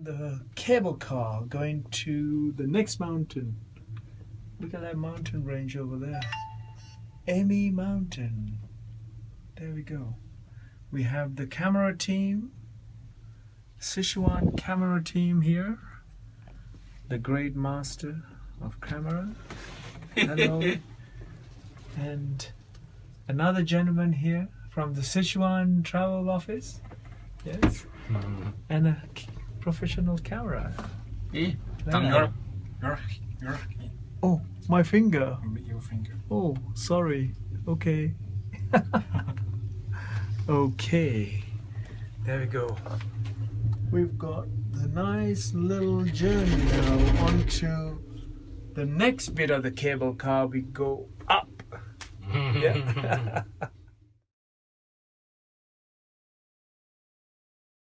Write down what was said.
the cable car going to the next mountain. Look at that mountain range over there. Amy Mountain. There we go. We have the camera team, Sichuan camera team here. The great master of camera. Hello. And another gentleman here from the Sichuan travel office. Yes. And a professional camera. Oh, my finger. Your finger. Oh, sorry. Okay. Okay. There we go. We've got the nice little journey now onto the next bit of the cable car. We go up. Yeah.